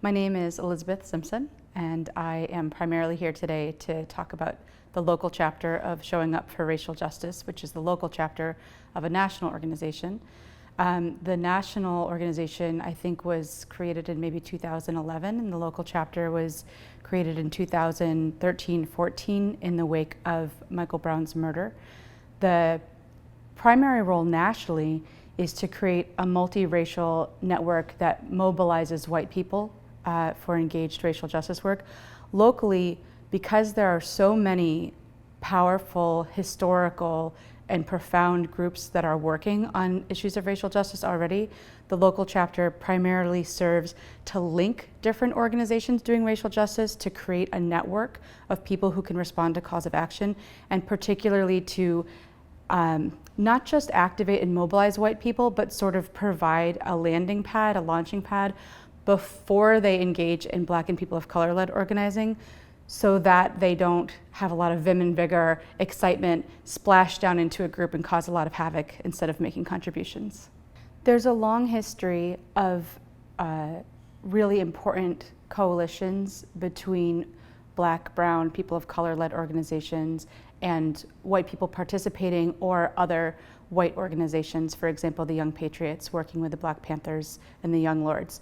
My name is Elizabeth Simpson, and I am primarily here today to talk about the local chapter of Showing Up for Racial Justice, which is the local chapter of a national organization. The national organization, I think, was created in maybe 2011, and the local chapter was created in 2013-14 in the wake of Michael Brown's murder. The primary role nationally is to create a multiracial network that mobilizes white people for engaged racial justice work. Locally, because there are so many powerful, historical, and profound groups that are working on issues of racial justice already, the local chapter primarily serves to link different organizations doing racial justice, to create a network of people who can respond to calls of action, and particularly to not just activate and mobilize white people, but sort of provide a landing pad, a launching pad, before they engage in Black and people of color-led organizing, so that they don't have a lot of vim and vigor, excitement, splash down into a group and cause a lot of havoc instead of making contributions. There's a long history of really important coalitions between Black, brown, people of color-led organizations and white people participating, or other white organizations, for example, the Young Patriots working with the Black Panthers and the Young Lords.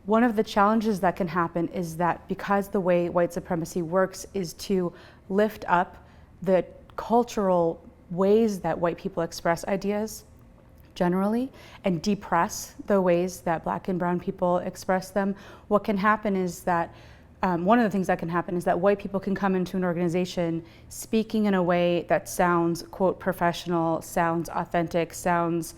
One of the challenges that can happen is that because the way white supremacy works is to lift up the cultural ways that white people express ideas generally and depress the ways that Black and brown people express them, what can happen is that one of the things that can happen is that white people can come into an organization speaking in a way that sounds, quote, professional, sounds authentic, sounds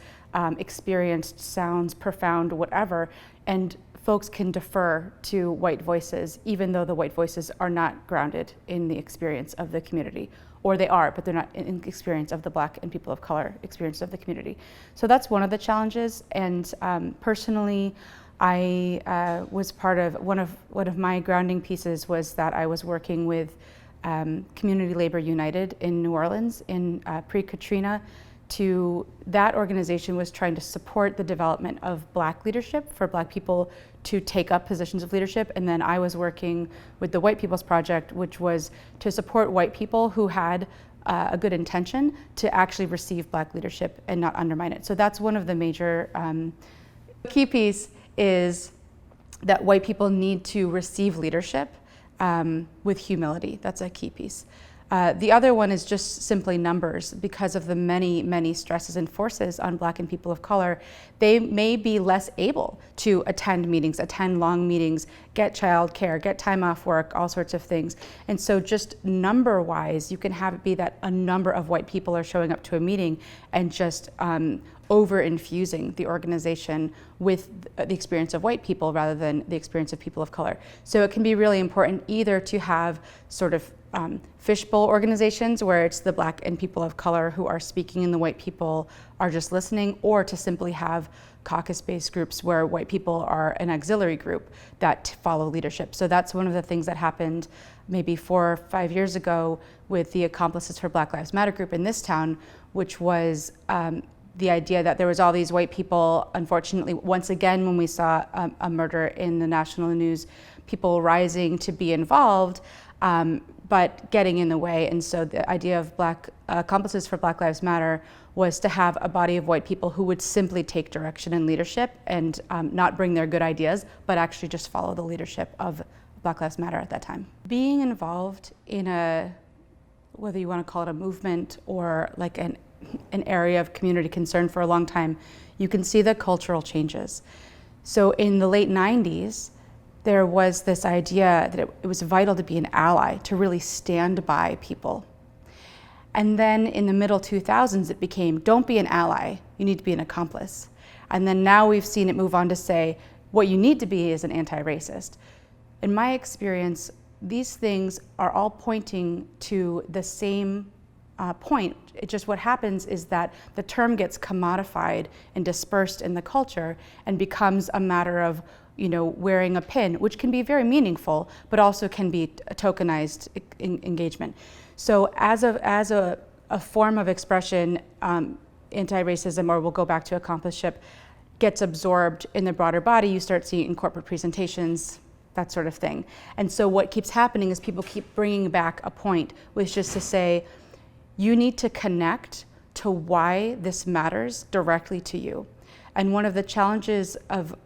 experienced, sounds profound, whatever, and folks can defer to white voices, even though the white voices are not grounded in the experience of the community. Or they are, but they're not in the experience of the Black and people of color experience of the community. So that's one of the challenges, and personally, I was part of one of my grounding pieces was that I was working with Community Labor United in New Orleans in pre-Katrina. That organization was trying to support the development of Black leadership for Black people to take up positions of leadership, and then I was working with the White People's Project, which was to support white people who had a good intention to actually receive Black leadership and not undermine it. So that's one of the major key piece is that white people need to receive leadership with humility. That's a key piece. The other one is just simply numbers. Because of the many, many stresses and forces on Black and people of color, they may be less able to attend meetings, attend long meetings, get childcare, get time off work, all sorts of things. And so just number-wise, you can have it be that a number of white people are showing up to a meeting and just over-infusing the organization with the experience of white people rather than the experience of people of color. So it can be really important either to have sort of fishbowl organizations where it's the Black and people of color who are speaking and the white people are just listening, or to simply have caucus-based groups where white people are an auxiliary group that follow leadership. So that's one of the things that happened maybe 4 or 5 years ago with the Accomplices for Black Lives Matter group in this town, which was the idea that there was all these white people, unfortunately, once again, when we saw a murder in the national news, people rising to be involved, but getting in the way. And so the idea of Accomplices for Black Lives Matter was to have a body of white people who would simply take direction and leadership and not bring their good ideas, but actually just follow the leadership of Black Lives Matter at that time. Being involved in whether you want to call it a movement or like an area of community concern for a long time, you can see the cultural changes. So in the late 90s, there was this idea that it was vital to be an ally, to really stand by people. And then in the middle 2000s, it became, don't be an ally, you need to be an accomplice. And then now we've seen it move on to say, what you need to be is an anti-racist. In my experience, these things are all pointing to the same point. It just what happens is that the term gets commodified and dispersed in the culture and becomes a matter of wearing a pin, which can be very meaningful, but also can be a tokenized engagement. So as a form of expression, anti-racism, or we'll go back to accomplishment, gets absorbed in the broader body. You start seeing it in corporate presentations, that sort of thing. And so what keeps happening is people keep bringing back a point, which is just to say, you need to connect to why this matters directly to you. And one of the challenges of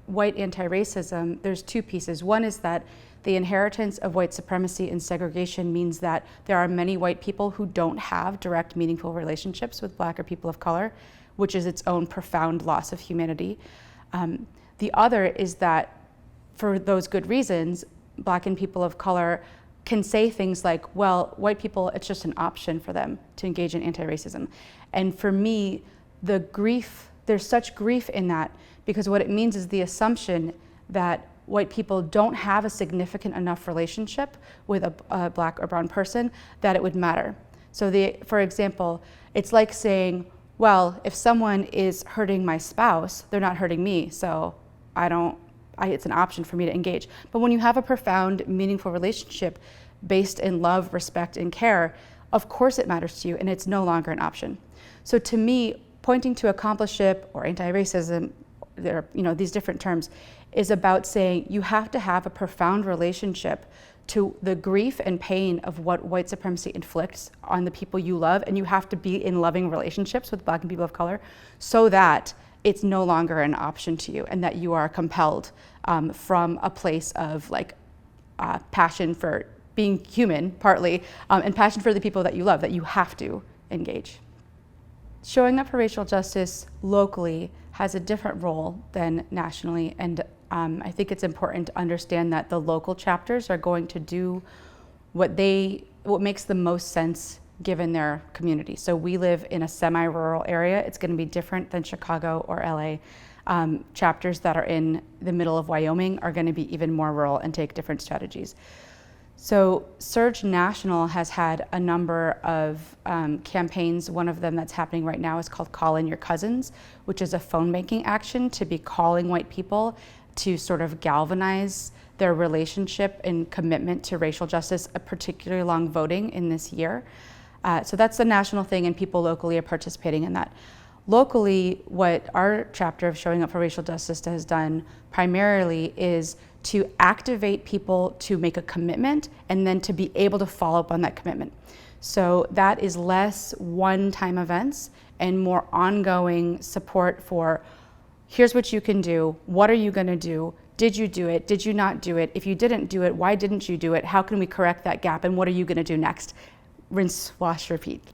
white anti-racism, there's two pieces. One is that the inheritance of white supremacy and segregation means that there are many white people who don't have direct, meaningful relationships with Black or people of color, which is its own profound loss of humanity. The other is that for those good reasons, Black and people of color can say things like, well, white people, it's just an option for them to engage in anti-racism. And for me, the grief, there's such grief in that, because what it means is the assumption that white people don't have a significant enough relationship with a Black or brown person that it would matter. So for example, it's like saying, well, if someone is hurting my spouse, they're not hurting me, so it's an option for me to engage. But when you have a profound, meaningful relationship based in love, respect, and care, of course it matters to you, and it's no longer an option. So to me, pointing to accompliceship or anti-racism, these different terms, is about saying you have to have a profound relationship to the grief and pain of what white supremacy inflicts on the people you love, and you have to be in loving relationships with Black and people of color so that it's no longer an option to you, and that you are compelled from a place of passion for being human, partly, and passion for the people that you love, that you have to engage. Showing up for racial justice locally has a different role than nationally, and I think it's important to understand that the local chapters are going to do what makes the most sense given their community. So we live in a semi-rural area. It's going to be different than Chicago or LA. Chapters that are in the middle of Wyoming are going to be even more rural and take different strategies. So Surge National has had a number of campaigns. One of them that's happening right now is called Call In Your Cousins, which is a phone banking action to be calling white people to sort of galvanize their relationship and commitment to racial justice, particularly along voting in this year. So that's the national thing, and people locally are participating in that. Locally, what our chapter of Showing Up for Racial Justice has done primarily is to activate people to make a commitment and then to be able to follow up on that commitment. So that is less one-time events and more ongoing support for, here's what you can do, what are you gonna do, did you do it, did you not do it, if you didn't do it, why didn't you do it, how can we correct that gap, and what are you gonna do next? Rinse, wash, repeat.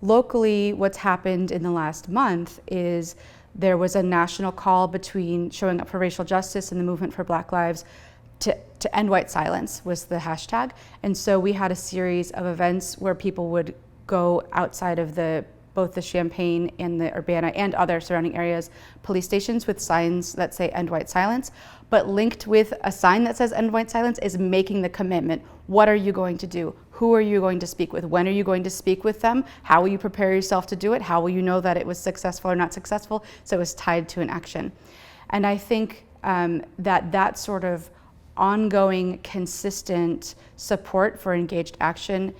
Locally, what's happened in the last month is there was a national call between Showing Up for Racial Justice and the Movement for Black Lives to end white silence was the hashtag. And so we had a series of events where people would go outside of both the Champaign and the Urbana and other surrounding areas, police stations with signs that say End White Silence, but linked with a sign that says End White Silence is making the commitment. What are you going to do? Who are you going to speak with? When are you going to speak with them? How will you prepare yourself to do it? How will you know that it was successful or not successful? So it was tied to an action. And I think that sort of ongoing, consistent support for engaged action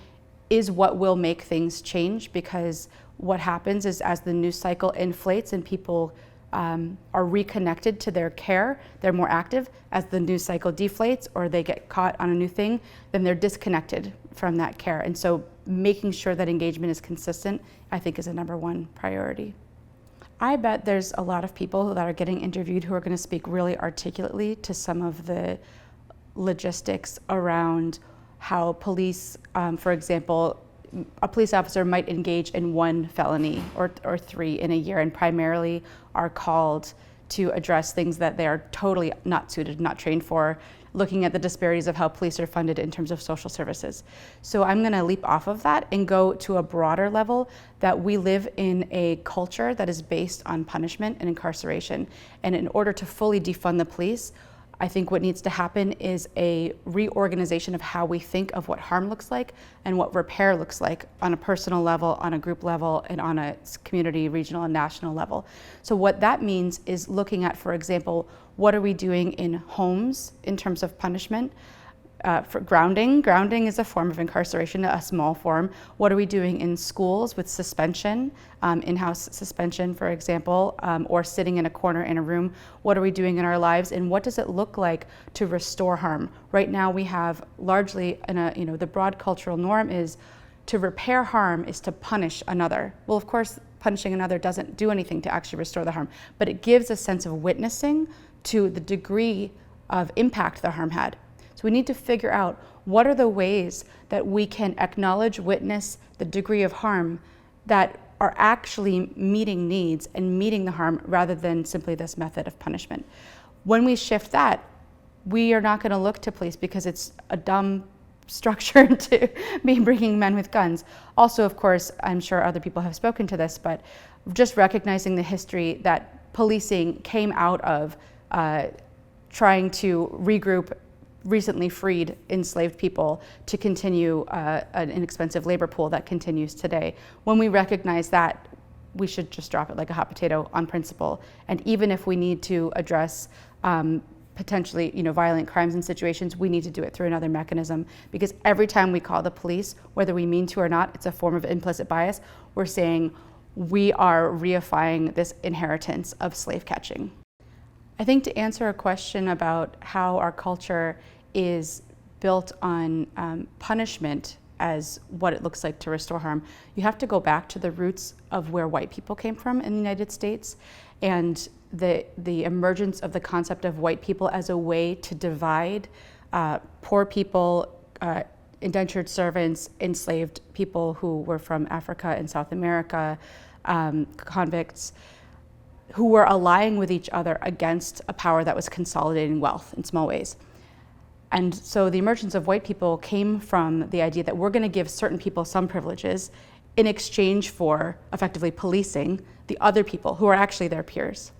is what will make things change, because what happens is as the news cycle inflates and people are reconnected to their care, they're more active. As the news cycle deflates or they get caught on a new thing, then they're disconnected from that care. And so making sure that engagement is consistent, I think, is a #1 priority. I bet there's a lot of people that are getting interviewed who are going to speak really articulately to some of the logistics around how police, for example, a police officer might engage in 1 felony or 3 in a year, and primarily are called to address things that they are totally not suited, not trained for, looking at the disparities of how police are funded in terms of social services. So I'm gonna leap off of that and go to a broader level, that we live in a culture that is based on punishment and incarceration. And in order to fully defund the police, I think what needs to happen is a reorganization of how we think of what harm looks like and what repair looks like on a personal level, on a group level, and on a community, regional, and national level. So what that means is looking at, for example, what are we doing in homes in terms of punishment? For grounding. Grounding is a form of incarceration, a small form. What are we doing in schools with suspension, in-house suspension, for example, or sitting in a corner in a room? What are we doing in our lives, and what does it look like to restore harm? Right now, we have largely, the broad cultural norm is to repair harm is to punish another. Well, of course, punishing another doesn't do anything to actually restore the harm, but it gives a sense of witnessing to the degree of impact the harm had. So we need to figure out what are the ways that we can acknowledge, witness the degree of harm that are actually meeting needs and meeting the harm rather than simply this method of punishment. When we shift that, we are not going to look to police because it's a dumb structure to be bringing men with guns. Also, of course, I'm sure other people have spoken to this, but just recognizing the history that policing came out of trying to regroup recently freed enslaved people to continue an inexpensive labor pool that continues today. When we recognize that, we should just drop it like a hot potato on principle. And even if we need to address potentially violent crimes and situations, we need to do it through another mechanism, because every time we call the police, whether we mean to or not, it's a form of implicit bias. We're saying we are reifying this inheritance of slave catching. I think to answer a question about how our culture is built on punishment as what it looks like to restore harm, you have to go back to the roots of where white people came from in the United States, and the emergence of the concept of white people as a way to divide poor people, indentured servants, enslaved people who were from Africa and South America, convicts, who were allying with each other against a power that was consolidating wealth in small ways. And so the emergence of white people came from the idea that we're going to give certain people some privileges in exchange for effectively policing the other people who are actually their peers.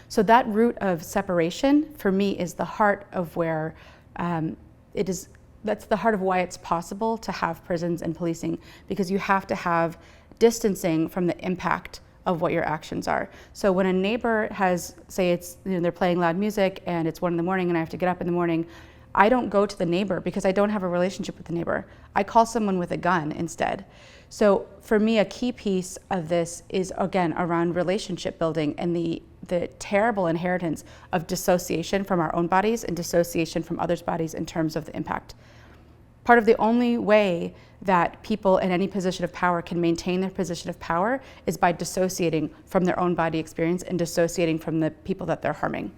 So that root of separation, for me, is the heart of where that's the heart of why it's possible to have prisons and policing, because you have to have distancing from the impact of what your actions are. So when a neighbor has, say it's, they're playing loud music and it's 1 in the morning and I have to get up in the morning, I don't go to the neighbor because I don't have a relationship with the neighbor. I call someone with a gun instead. So for me, a key piece of this is, again, around relationship building and the terrible inheritance of dissociation from our own bodies and dissociation from others' bodies in terms of the impact. Part of the only way that people in any position of power can maintain their position of power is by dissociating from their own body experience and dissociating from the people that they're harming.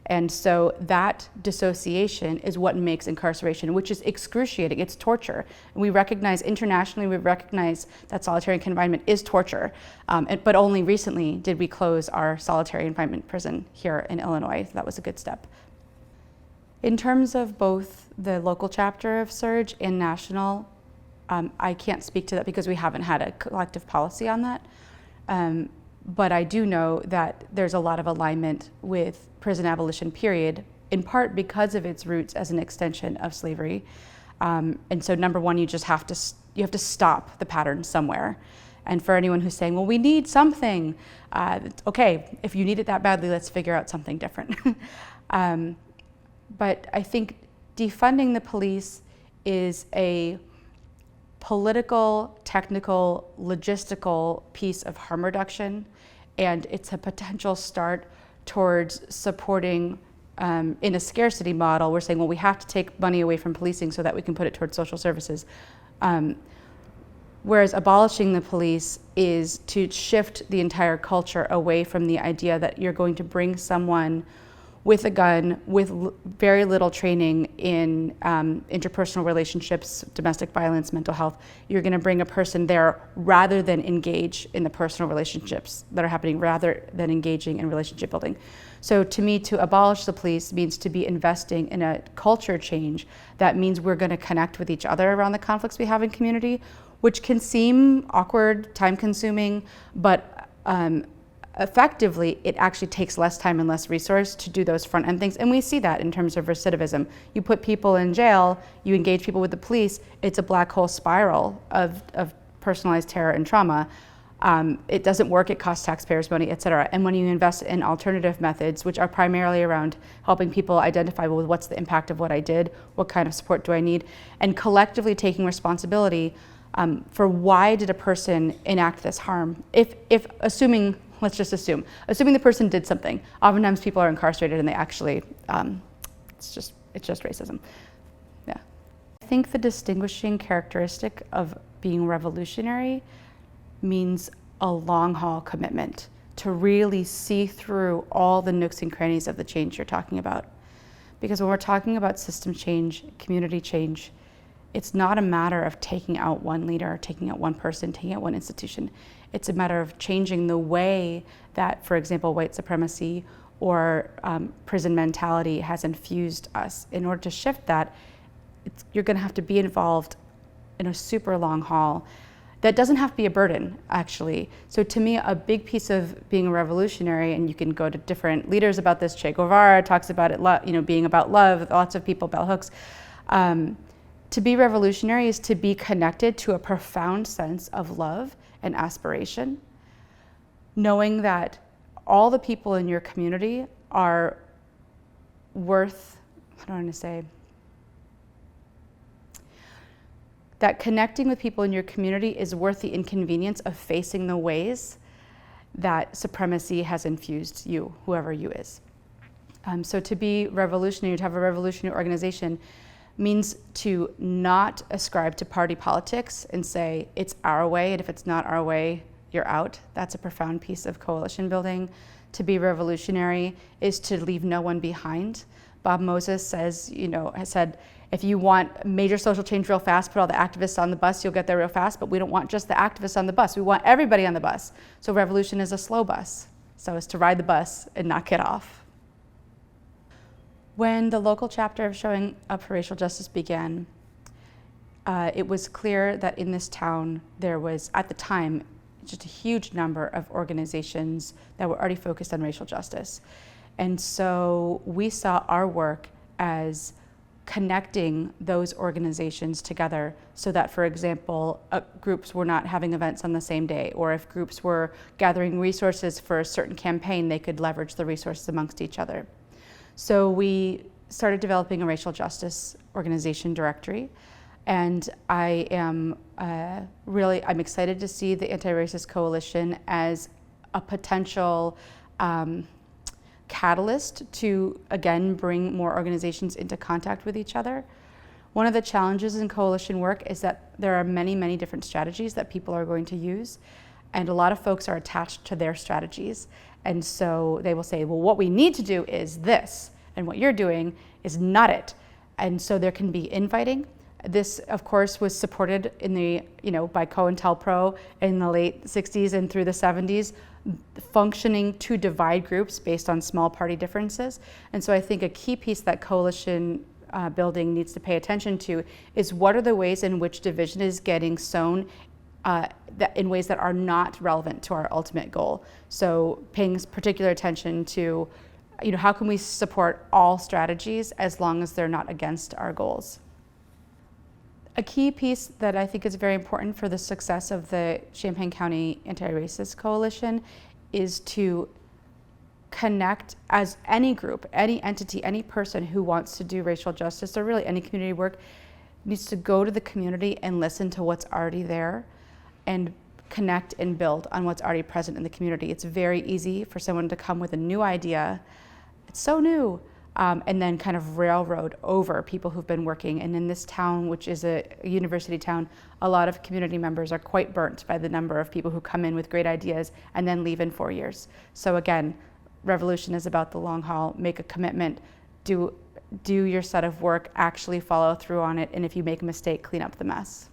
And so that dissociation is what makes incarceration, which is excruciating. It's torture. And we recognize internationally, we recognize that solitary confinement is torture. But only recently did we close our solitary confinement prison here in Illinois. That was a good step. In terms of both the local chapter of Surge and national, I can't speak to that because we haven't had a collective policy on that. But I do know that there's a lot of alignment with prison abolition, period, in part because of its roots as an extension of slavery. And so number one, you have to stop the pattern somewhere. And for anyone who's saying, well, we need something, okay, if you need it that badly, let's figure out something different. But I think defunding the police is a political, technical, logistical piece of harm reduction, and it's a potential start towards supporting, in a scarcity model, we're saying, well, we have to take money away from policing so that we can put it towards social services. Whereas abolishing the police is to shift the entire culture away from the idea that you're going to bring someone with a gun, with very little training in interpersonal relationships, domestic violence, mental health. You're going to bring a person there rather than engage in the personal relationships that are happening, rather than engaging in relationship building. So to me, to abolish the police means to be investing in a culture change. That means we're going to connect with each other around the conflicts we have in community, which can seem awkward, time-consuming, but effectively, it actually takes less time and less resource to do those front-end things. And we see that in terms of recidivism. You put people in jail, you engage people with the police, it's a black hole spiral of personalized terror and trauma. It doesn't work, it costs taxpayers money, et cetera. And when you invest in alternative methods, which are primarily around helping people identify, well, what's the impact of what I did, what kind of support do I need, and collectively taking responsibility for why did a person enact this harm. If assuming, let's just assuming the person did something, oftentimes people are incarcerated and they actually, it's just racism. Yeah. I think the distinguishing characteristic of being revolutionary means a long haul commitment to really see through all the nooks and crannies of the change you're talking about. Because when we're talking about system change, community change, it's not a matter of taking out one leader, taking out one person, taking out one institution. It's a matter of changing the way that, for example, white supremacy or prison mentality has infused us. In order to shift that, you're going to have to be involved in a super long haul. That doesn't have to be a burden, actually. So to me, a big piece of being a revolutionary, and you can go to different leaders about this, Che Guevara talks about it, being about love, lots of people, bell hooks. To be revolutionary is to be connected to a profound sense of love and aspiration, knowing that all the people in your community are worth, I don't want to say, that connecting with people in your community is worth the inconvenience of facing the ways that supremacy has infused you, whoever you is. So to be revolutionary, to have a revolutionary organization, means to not ascribe to party politics and say, it's our way, and if it's not our way, you're out. That's a profound piece of coalition building. To be revolutionary is to leave no one behind. Bob Moses has said, if you want major social change real fast, put all the activists on the bus, you'll get there real fast, but we don't want just the activists on the bus. We want everybody on the bus. So revolution is a slow bus. So it's to ride the bus and not get off. When the local chapter of Showing Up for Racial Justice began, it was clear that in this town there was, at the time, just a huge number of organizations that were already focused on racial justice. And so we saw our work as connecting those organizations together so that, for example, groups were not having events on the same day, or if groups were gathering resources for a certain campaign, they could leverage the resources amongst each other. So we started developing a racial justice organization directory, and I am I'm excited to see the Anti-Racist Coalition as a potential catalyst to, again, bring more organizations into contact with each other. One of the challenges in coalition work is that there are many, many different strategies that people are going to use, and a lot of folks are attached to their strategies. And so they will say, well, what we need to do is this, and what you're doing is not it. And so there can be infighting. This, of course, was supported in the, by COINTELPRO in the late 60s and through the 70s, functioning to divide groups based on small party differences. And so I think a key piece that coalition building needs to pay attention to is what are the ways in which division is getting sown in ways that are not relevant to our ultimate goal. So paying particular attention to, how can we support all strategies as long as they're not against our goals. A key piece that I think is very important for the success of the Champaign County Anti-Racist Coalition is to connect as any group, any entity, any person who wants to do racial justice or really any community work needs to go to the community and listen to what's already there and connect and build on what's already present in the community. It's very easy for someone to come with a new idea. It's so new. And then kind of railroad over people who've been working. And in this town, which is a university town, a lot of community members are quite burnt by the number of people who come in with great ideas and then leave in 4 years. So again, revolution is about the long haul. Make a commitment, do your set of work, actually follow through on it, and if you make a mistake, clean up the mess.